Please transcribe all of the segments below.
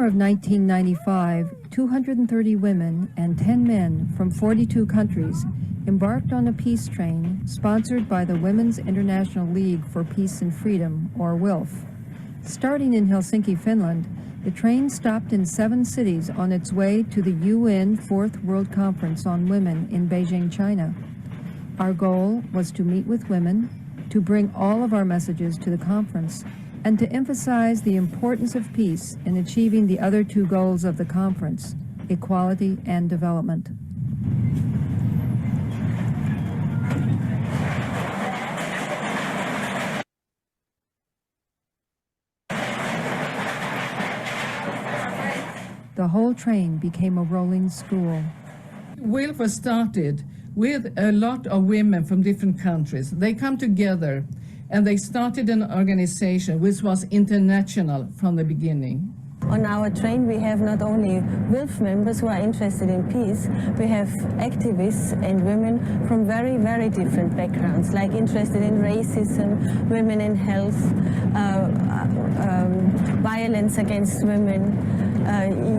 of 1995, 230 women and 10 men from 42 countries embarked on a peace train sponsored by the Women's International League for Peace and Freedom, or WILPF. Starting in Helsinki, Finland, the train stopped in 7 cities on its way to the UN Fourth World Conference on Women in Beijing, China. Our goal was to meet with women, to bring all of our messages to the conference, and to emphasize the importance of peace in achieving the other 2 goals of the conference, equality and development. The whole train became a rolling school. WILPF was started with a lot of women from different countries. They come together and they started an organization which was international from the beginning. On our train we have not only WILPF members who are interested in peace, we have activists and women from very, very different backgrounds, like interested in racism, women in health, violence against women,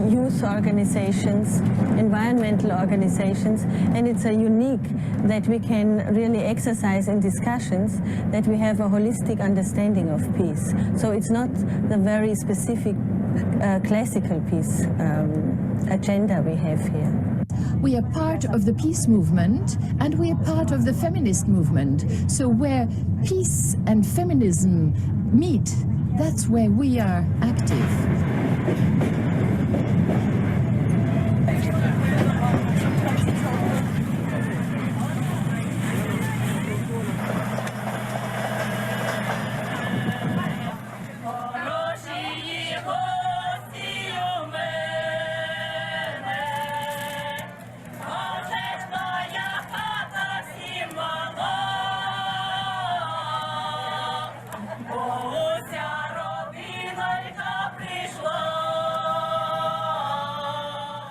youth organizations, environmental organizations, and it's a unique that we can really exercise in discussions that we have a holistic understanding of peace. So it's not the very specific classical peace agenda we have here. We are part of the peace movement and we are part of the feminist movement. So where peace and feminism meet, that's where we are active.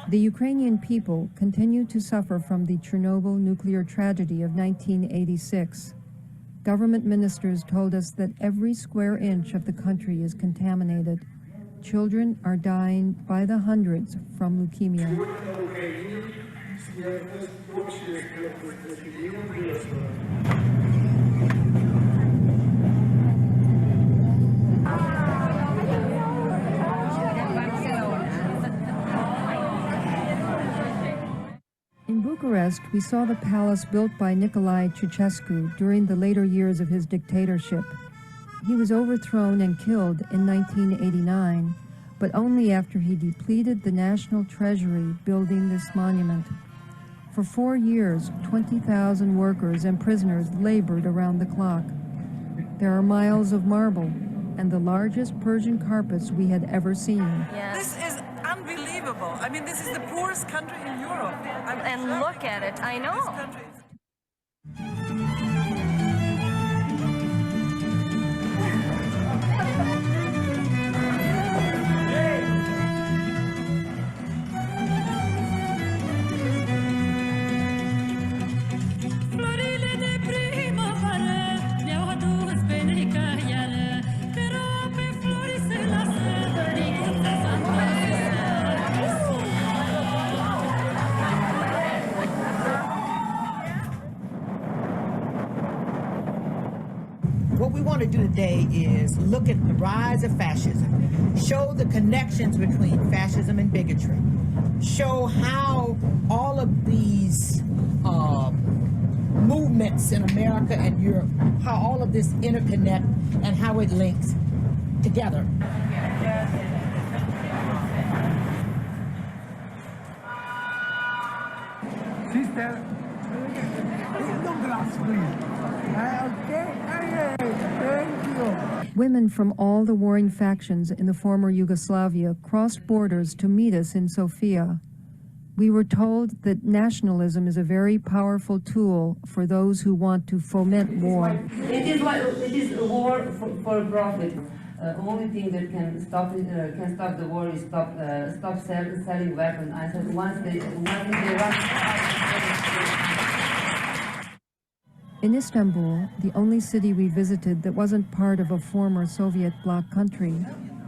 The Ukrainian people continue to suffer from the Chernobyl nuclear tragedy of 1986. Government ministers told us that every square inch of the country is contaminated. Children are dying by the hundreds from leukemia. In Bucharest, we saw the palace built by Nicolae Ceausescu during the later years of his dictatorship. He was overthrown and killed in 1989, but only after he depleted the national treasury building this monument. For 4 years, 20,000 workers and prisoners labored around the clock. There are miles of marble and the largest Persian carpets we had ever seen. Yes. This is unbelievable. I mean, this is the poorest country in Europe. And look at it, I know. What we want to do today is look at the rise of fascism, show the connections between fascism and bigotry, show how all of these movements in America and Europe, how all of this interconnect and how it links together. Sister, don't glass, please. Women from all the warring factions in the former Yugoslavia crossed borders to meet us in Sofia. We were told that nationalism is a very powerful tool for those who want to foment war. It is a war for profit. Only thing that can stop the war is stop selling weapons. I said once they In Istanbul, the only city we visited that wasn't part of a former Soviet bloc country,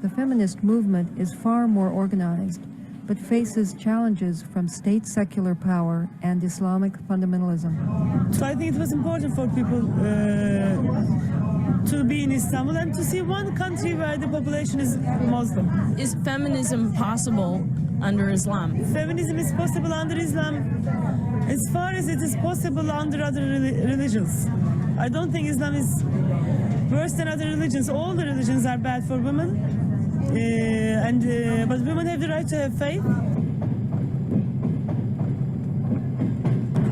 the feminist movement is far more organized, but faces challenges from state secular power and Islamic fundamentalism. So I think it was important for people to be in Istanbul and to see one country where the population is Muslim. Is feminism possible under Islam? Feminism is possible under Islam as far as it is possible under other religions. I don't think Islam is worse than other religions. All the religions are bad for women, but women have the right to have faith.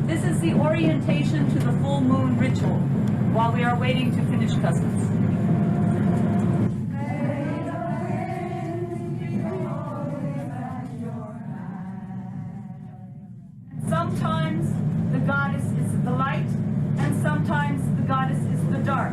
This is the orientation to the full moon ritual while we are waiting to finish customs. Sometimes the goddess is the light, and sometimes the goddess is the dark.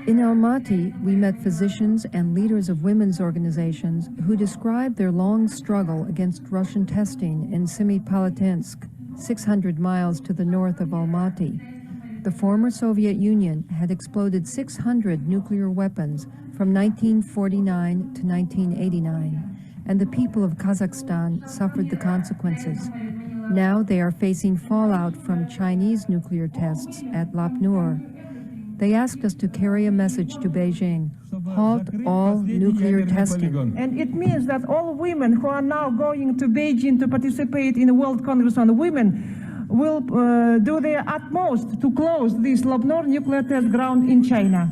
In Almaty, we met physicians and leaders of women's organizations who described their long struggle against Russian testing in Semipalatinsk, 600 miles to the north of Almaty. The former Soviet Union had exploded 600 nuclear weapons from 1949 to 1989, and the people of Kazakhstan suffered the consequences. Now they are facing fallout from Chinese nuclear tests at Lapnur. They asked us to carry a message to Beijing: halt all nuclear testing. And it means that all women who are now going to Beijing to participate in the World Congress on Women will do their utmost to close this Lapnur nuclear test ground in China.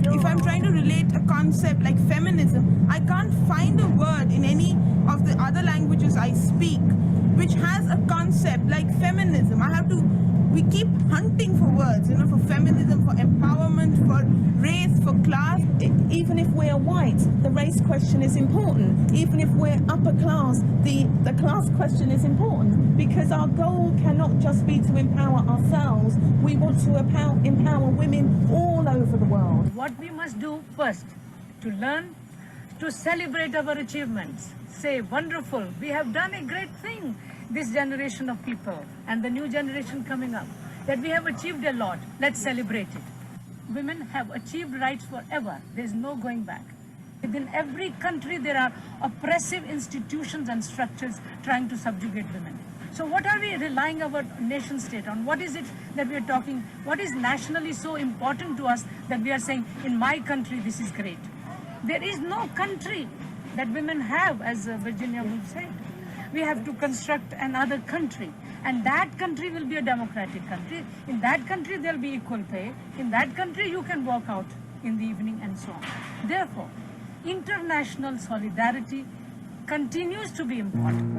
If I'm trying to relate a concept like feminism, I can't find a word in any of the other languages I speak which has a concept like feminism. We keep hunting for words, for feminism, for empowerment, for race, for class. Even if we're white, the race question is important. Even if we're upper class, the class question is important, because our goal cannot just be to empower ourselves. We want to empower women all over the world. What we must do first, to learn, to celebrate our achievements, say, wonderful, we have done a great thing, this generation of people and the new generation coming up, that we have achieved a lot. Let's celebrate it. Women have achieved rights forever. There's no going back. Within every country, there are oppressive institutions and structures trying to subjugate women. So what are we relying our nation state on? What is it that we are talking? What is nationally so important to us that we are saying, in my country, this is great? There is no country that women have, as Virginia Woolf said. We have to construct another country, and that country will be a democratic country. In that country, there will be equal pay. In that country, you can walk out in the evening and so on. Therefore, international solidarity continues to be important.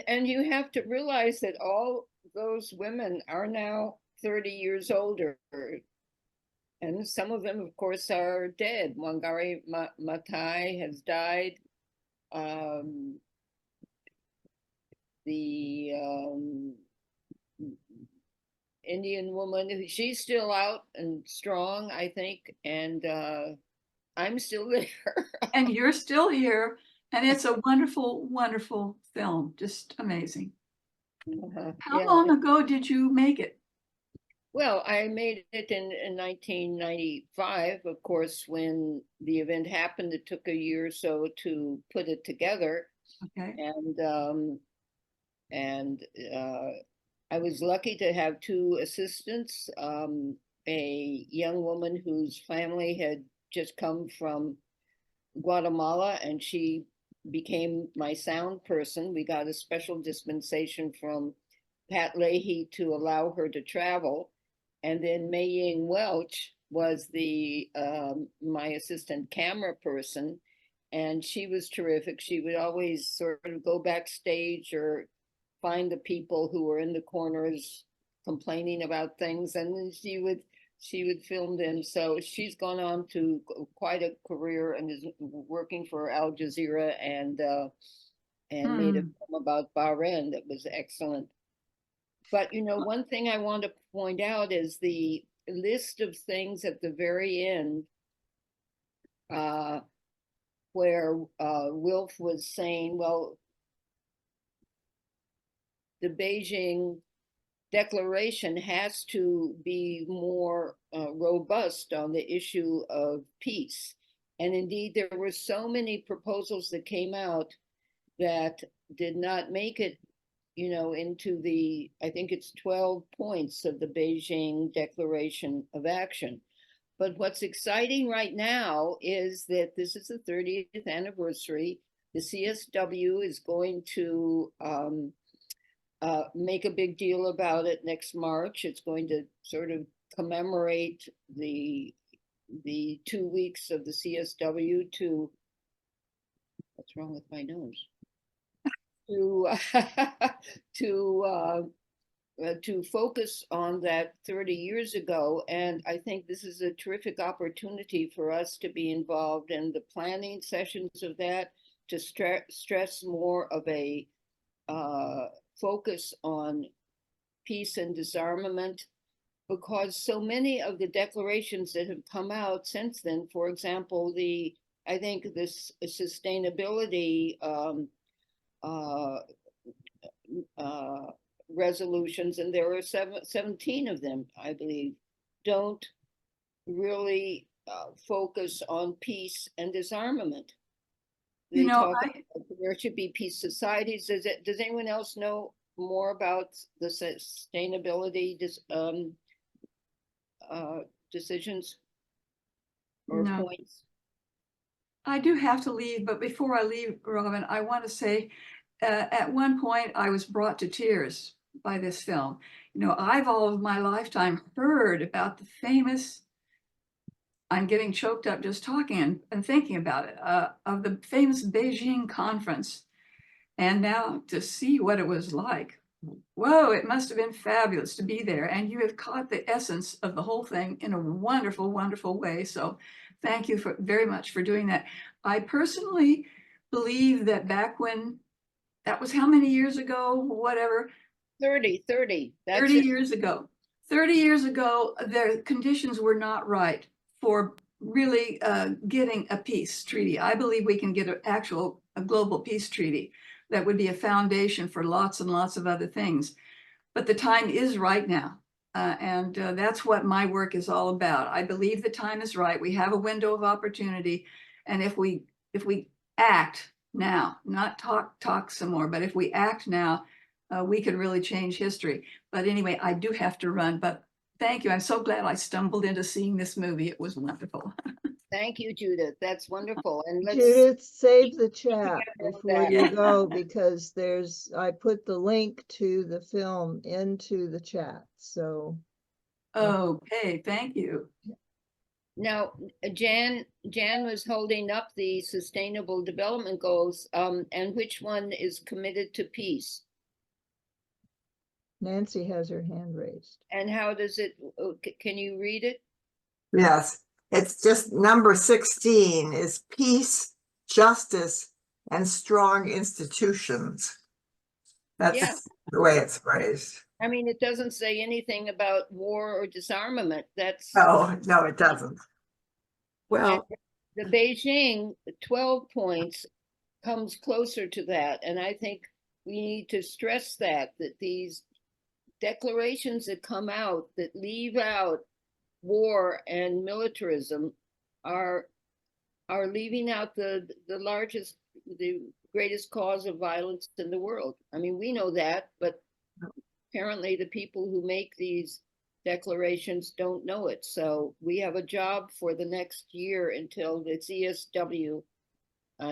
And you have to realize that all those women are now 30 years older. And some of them, of course, are dead. Wangari Maathai has died. The Indian woman, she's still out and strong, I think, and I'm still there. And you're still here, and it's a wonderful, wonderful film, just amazing. How long ago did you make it? Well, I made it in 1995, of course. When the event happened, it took a year or so to put it together. Okay. And I was lucky to have two assistants, a young woman whose family had just come from Guatemala, and she became my sound person. We got a special dispensation from Pat Leahy to allow her to travel. And then Mei Ying Welch was the my assistant camera person, and she was terrific. She would always sort of go backstage or find the people who were in the corners complaining about things, and then she would film them. So she's gone on to quite a career and is working for Al Jazeera and made a film about Bahrain that was excellent. But you know, one thing I want to point out is the list of things at the very end, where WILPF was saying, well, the Beijing Declaration has to be more robust on the issue of peace. And indeed, there were so many proposals that came out that did not make it, you know, into the, I think it's 12 points of the Beijing Declaration of Action. But what's exciting right now is that this is the 30th anniversary. The CSW is going to make a big deal about it next March. It's going to sort of commemorate the 2 weeks of the CSW to, what's wrong with my nose? To focus on that 30 years ago. And I think this is a terrific opportunity for us to be involved in the planning sessions of that, to stress more of a focus on peace and disarmament, because so many of the declarations that have come out since then, for example, I think this sustainability resolutions, and there are 17 of them, I believe, don't really focus on peace and disarmament. They talk about there should be peace societies. Does anyone else know more about the sustainability decisions or points? I do have to leave, but before I leave, Robin, I want to say, at one point I was brought to tears by this film. You know, I've all of my lifetime heard about the famous, I'm getting choked up just talking and thinking about it, of the famous Beijing conference. And now to see what it was like, whoa, it must have been fabulous to be there. And you have caught the essence of the whole thing in a wonderful, wonderful way. So thank you very much for doing that. I personally believe that back when, that was how many years ago, whatever? 30. 30 years ago. 30 years ago, the conditions were not right for really getting a peace treaty. I believe we can get a global peace treaty that would be a foundation for lots and lots of other things. But the time is right now. And that's what my work is all about. I believe the time is right. We have a window of opportunity. And if we act now, not talk some more, but if we act now, we can really change history. But anyway, I do have to run, but thank you. I'm so glad I stumbled into seeing this movie. It was wonderful. Thank you, Judith. That's wonderful. And let's Judith, save the chat before you go, because I put the link to the film into the chat. So okay, thank you. Now, Jan was holding up the Sustainable Development Goals, and which one is committed to peace? Nancy has her hand raised. And how does it, can you read it? Yes, it's just number 16 is peace, justice, and strong institutions. That's Yeah. the way it's phrased. I mean, it doesn't say anything about war or disarmament. That's No, it doesn't. well, the Beijing 12 points comes closer to that, and I think we need to stress that these declarations that come out that leave out war and militarism are leaving out the greatest cause of violence in the world. I mean, we know that, but apparently the people who make these declarations don't know it. So we have a job for the next year until the CSW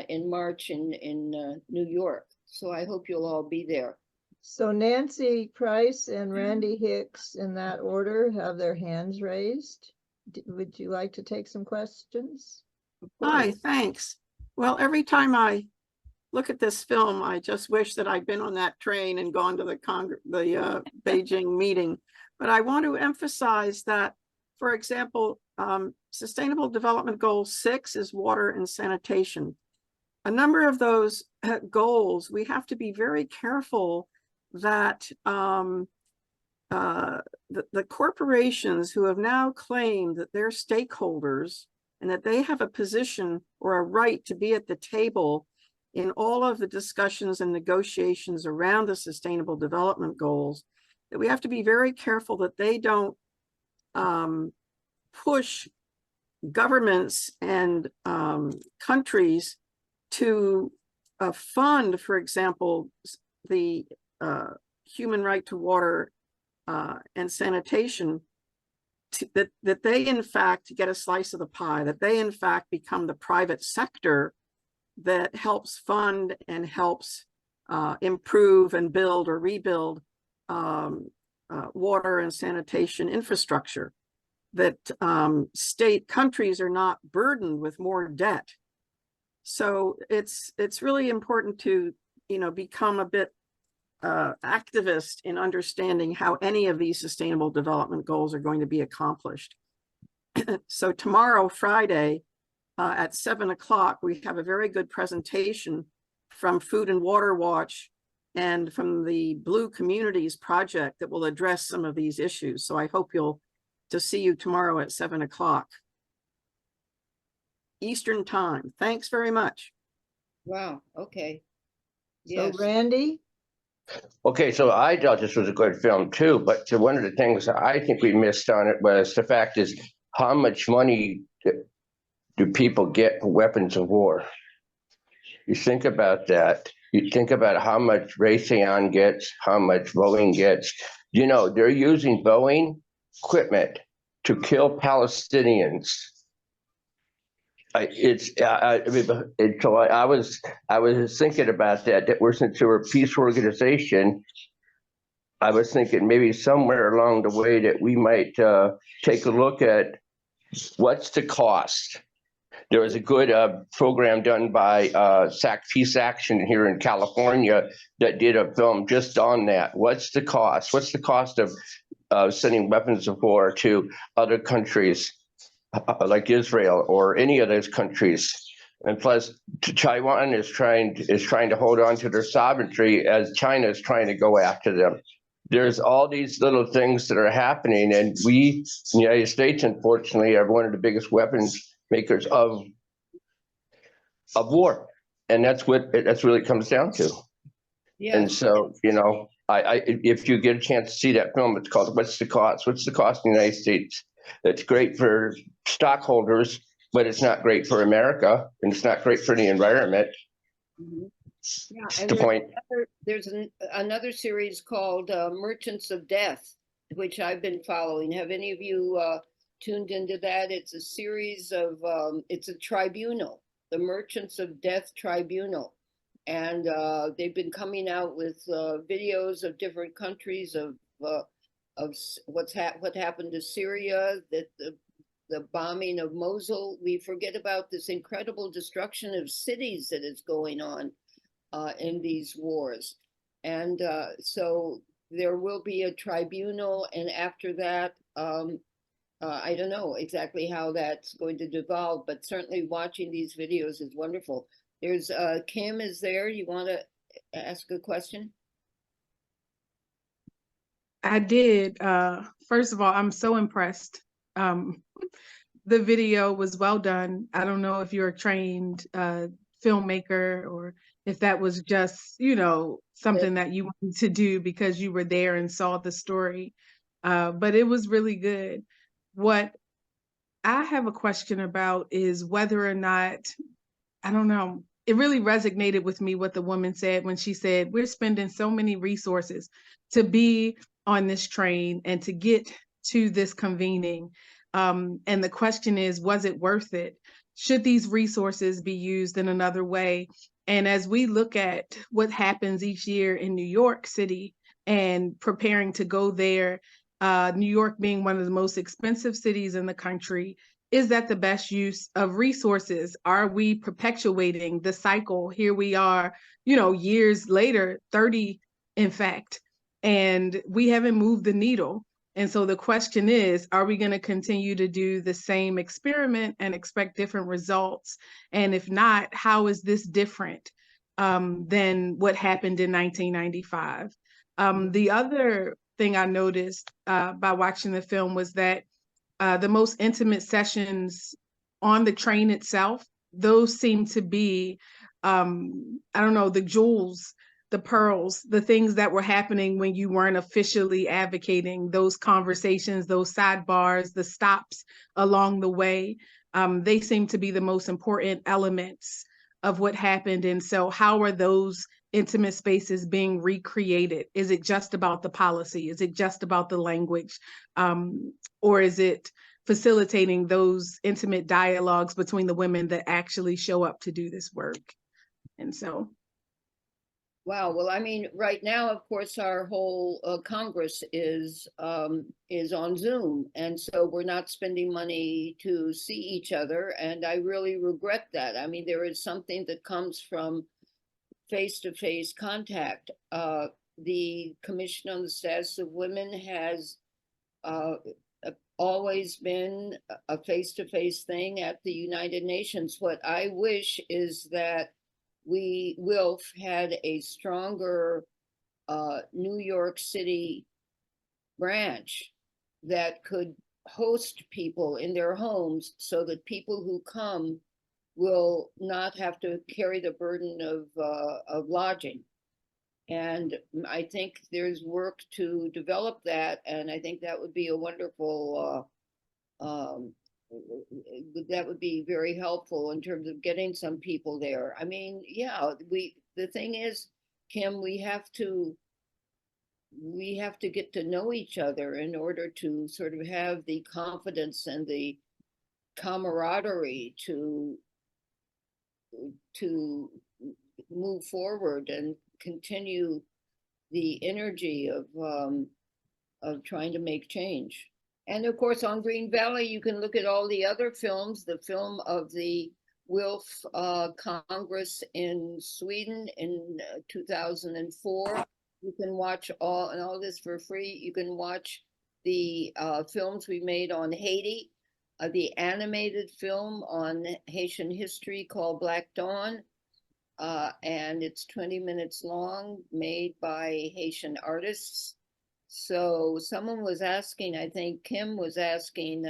in March in New York. So I hope you'll all be there. So Nancy Price and Randy Hicks, in that order, have their hands raised. Would you like to take some questions? Hi, thanks. Well, every time I look at this film, I just wish that I'd been on that train and gone to the Beijing meeting. But I want to emphasize that, for example, Sustainable Development Goal 6 is water and sanitation. A number of those goals, we have to be very careful that the corporations who have now claimed that they're stakeholders and that they have a position or a right to be at the table in all of the discussions and negotiations around the Sustainable Development Goals, that we have to be very careful that they don't push governments and countries to fund, for example, the human right to water and sanitation, that they in fact get a slice of the pie, that they in fact become the private sector that helps fund and helps improve and build or rebuild water and sanitation infrastructure, that state countries are not burdened with more debt. So it's really important to, become a bit activist in understanding how any of these sustainable development goals are going to be accomplished. So tomorrow, Friday, at 7 o'clock, we have a very good presentation from Food and Water Watch and from the Blue Communities Project that will address some of these issues. So I hope to see you tomorrow at 7 o'clock Eastern Time. Thanks very much. Wow. Okay. So Randy? Okay, so I thought this was a good film too, but one of the things I think we missed on it was the fact is how much money do people get for weapons of war? You think about that. You think about how much Raytheon gets, how much Boeing gets. They're using Boeing equipment to kill Palestinians. I was thinking about that since we're a peace organization, I was thinking maybe somewhere along the way that we might take a look at what's the cost. There was a good program done by Peace Action here in California that did a film just on that. What's the cost? What's the cost of sending weapons of war to other countries like Israel or any of those countries? And plus, Taiwan is trying to hold on to their sovereignty as China is trying to go after them. There's all these little things that are happening, and we, in the United States, unfortunately, are one of the biggest weapons makers of war, and that's what it really comes down to. Yeah. And so, if you get a chance to see that film, it's called "What's the Cost?" What's the cost in the United States? It's great for stockholders, but it's not great for America, and it's not great for the environment. Mm-hmm. Yeah, and the point. There's another series called Merchants of Death, which I've been following. Have any of you tuned into that? It's a series of, it's a tribunal, the Merchants of Death Tribunal. And they've been coming out with videos of different countries of what happened to Syria, that the bombing of Mosul. We forget about this incredible destruction of cities that is going on in these wars. And so there will be a tribunal, and after that, I don't know exactly how that's going to devolve, but certainly watching these videos is wonderful. There's Kim is there. You want to ask a question? I did. First of all, I'm so impressed. The video was well done. I don't know if you're a trained filmmaker or if that was just, you know, something that you wanted to do because you were there and saw the story. But it was really good. What I have a question about is whether or not, I don't know, it really resonated with me what the woman said when she said, we're spending so many resources to be on this train and to get to this convening. And the question is, was it worth it? Should these resources be used in another way? And as we look at what happens each year in New York City and preparing to go there, New York being one of the most expensive cities in the country, is that the best use of resources? Are we perpetuating the cycle? Here we are, you know, years later, 30, in fact, and we haven't moved the needle. And so the question is, are we going to continue to do the same experiment and expect different results? And if not, how is this different than what happened in 1995? The other thing I noticed by watching the film was that the most intimate sessions on the train itself, those seem to be, I don't know, the jewels, the pearls, the things that were happening when you weren't officially advocating, those conversations, those sidebars, the stops along the way. They seem to be the most important elements of what happened. And so how are those intimate spaces being recreated? Is it just about the policy? Is it just about the language? Or is it facilitating those intimate dialogues between the women that actually show up to do this work? And so. Wow. Well, I mean, right now, of course, our whole Congress is on Zoom, and so we're not spending money to see each other, and I really regret that. I mean, there is something that comes from face-to-face contact. The Commission on the Status of Women has always been a face-to-face thing at the United Nations. What I wish is that WILPF had a stronger New York City branch that could host people in their homes so that people who come will not have to carry the burden of lodging. And I think there's work to develop that, and I think that would be a wonderful that would be very helpful in terms of getting some people there. I mean, yeah, the thing is, Kim, we have to get to know each other in order to sort of have the confidence and the camaraderie to move forward and continue the energy of trying to make change. And of course, on Green Valley, you can look at all the other films, the film of the WILPF Congress in Sweden in 2004. You can watch all this for free. You can watch the films we made on Haiti, the animated film on Haitian history called Black Dawn, and it's 20 minutes long, made by Haitian artists. So someone was asking, I think Kim was asking,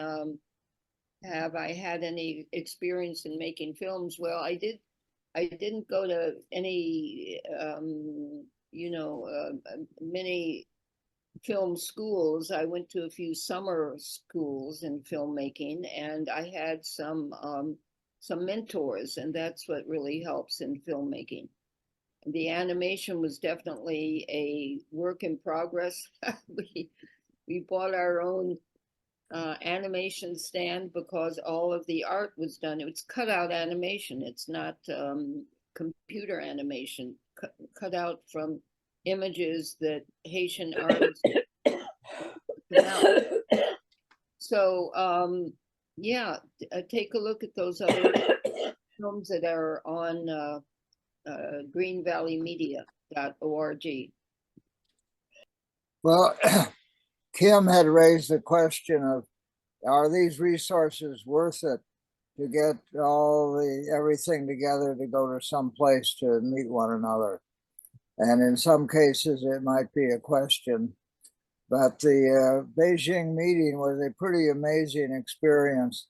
have I had any experience in making films? Well, I didn't go to any, many film schools. I went to a few summer schools in filmmaking, and I had some mentors, and that's what really helps in filmmaking. The animation was definitely a work in progress. We bought our own animation stand because all of the art was done. It was cutout animation. It's not computer animation, cut out from images that Haitian artists put out. So Yeah, take a look at those other films that are on greenvalleymedia.org. Well, Kim had raised the question of, are these resources worth it to get everything together to go to some place to meet one another? And in some cases, it might be a question. But the Beijing meeting was a pretty amazing experience,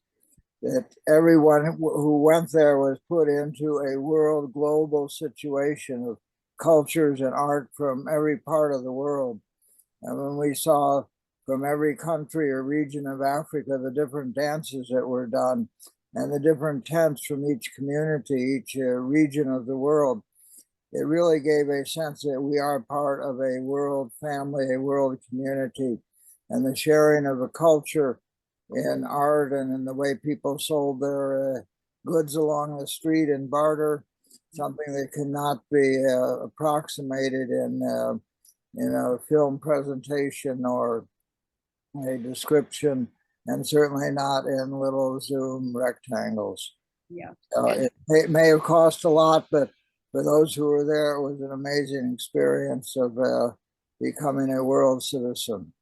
that everyone who went there was put into a world global situation of cultures and art from every part of the world. And when we saw from every country or region of Africa the different dances that were done and the different tents from each community, each region of the world, it really gave a sense that we are part of a world family, a world community, and the sharing of a culture in art and in the way people sold their goods along the street in barter, something that cannot be approximated in a film presentation or a description, and certainly not in little Zoom rectangles. Yeah. It may have cost a lot, but for those who were there, it was an amazing experience of becoming a world citizen.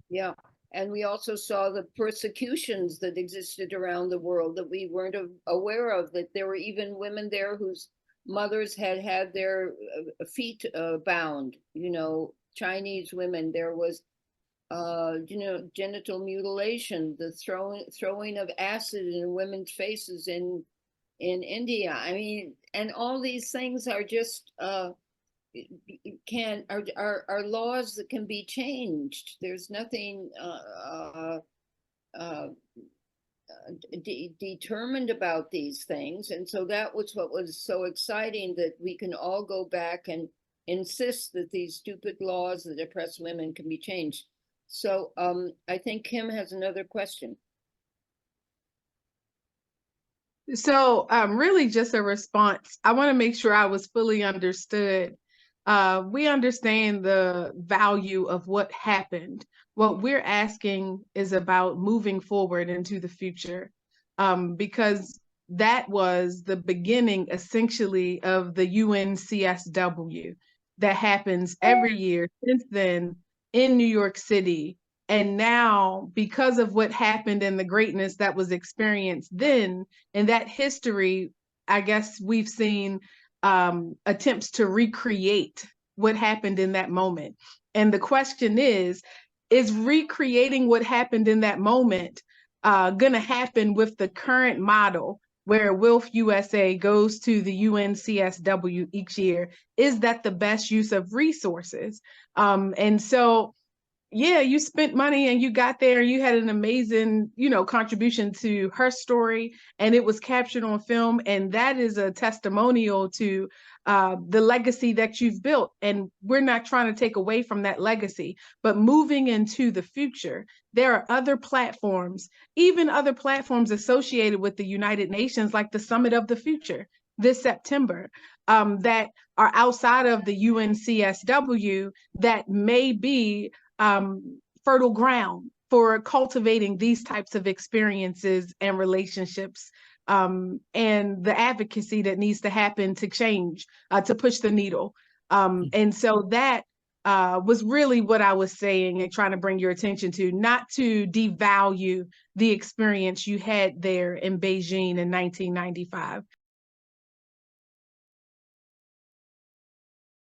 Yeah. And we also saw the persecutions that existed around the world that we weren't aware of, that there were even women there whose mothers had had their feet bound, Chinese women. There was, genital mutilation, the throwing of acid in women's faces in India. I mean, and all these things are just are laws that can be changed. There's nothing determined about these things, and so that was what was so exciting, that we can all go back and insist that these stupid laws that oppress women can be changed. So I think Kim has another question. So really just a response. I want to make sure I was fully understood. We understand the value of what happened. What we're asking is about moving forward into the future, because that was the beginning essentially of the UNCSW that happens every year since then in New York City. And now, because of what happened and the greatness that was experienced then, in that history, I guess we've seen attempts to recreate what happened in that moment. And the question is recreating what happened in that moment going to happen with the current model where WILPF USA goes to the UNCSW each year? Is that the best use of resources? And so, yeah, you spent money and you got there. You had an amazing, contribution to her story, and it was captured on film. And that is a testimonial to the legacy that you've built. And we're not trying to take away from that legacy, but moving into the future, there are other platforms, even other platforms associated with the United Nations, like the Summit of the Future this September, that are outside of the UNCSW that may be fertile ground for cultivating these types of experiences and relationships, and the advocacy that needs to happen to change, to push the needle. And so that was really what I was saying and trying to bring your attention to, not to devalue the experience you had there in Beijing in 1995.